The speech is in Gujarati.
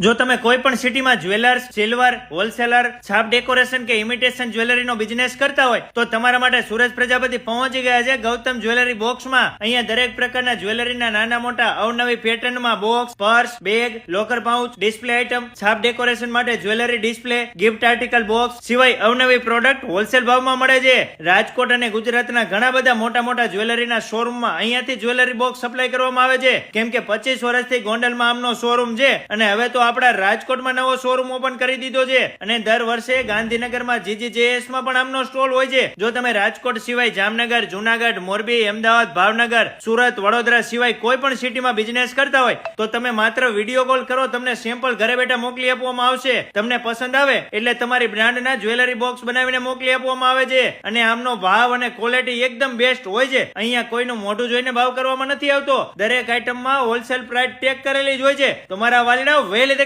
જો તમે કોઈ પણ સિટીમાં જ્વેલર્સ, સિલ્વર, હોલસેલર, છાપ ડેકોરેશન કે ઇમિટેશન જ્વેલરીનો બિઝનેસ કરતા હોય તો તમારા માટે સુરજ પ્રજાપતિ પહોંચી ગયા છે ગૌતમ જ્વેલરી બોક્સમાં. અહીંયા દરેક પ્રકારના જ્વેલરીના નાના મોટા અવનવી પેટર્નમાં box, purse, bag, locker pouch, display item, છાપ ડેકોરેશન માટે jewellery display, gift article box સિવાય અવનવી પ્રોડક્ટ હોલસેલ ભાવમાં મળે છે. રાજકોટ અને ગુજરાતના ઘણા બધા મોટા મોટા જ્વેલરીના શોરૂમમાં અહીંયાથી જ્વેલરી બોક્સ સપ્લાય કરવામાં આવે છે, કેમ કે 25 વર્ષથી ગોંડલમાં આમનો શોરૂમ છે અને હવે તો આપણા રાજકોટમાં નવો શોરૂમ ઓપન કરી દીધો છે અને દર વર્ષે ગાંધીનગરમાં GGJS માં પણ આમનો સ્ટોલ હોય છે. જો તમે રાજકોટ સિવાય જામનગર, જુનાગઢ, મોરબી, અમદાવાદ, ભાવનગર, સુરત, વડોદરા સિવાય કોઈ પણ સિટીમાં બિઝનેસ કરતા હોય તો તમે માત્ર વિડીયો કોલ કરો, તમને સેમ્પલ ઘરે બેઠા મોકલી આપવામાં આવશે. તમને પસંદ આવે એટલે તમારી બ્રાન્ડના જ્વેલરી બોક્સ બનાવીને મોકલી આપવામાં આવે છે અને આમનો ભાવ અને ક્વોલિટી એકદમ બેસ્ટ હોય છે. અહીંયા કોઈનું મોઢું જોઈને ભાવ કરવામાં નથી આવતો. દરેક આઈટમમાં હોલસેલ પ્રાઇસ ટેગ કરેલી જ હોય છે. તમારા વાલીડા વેલ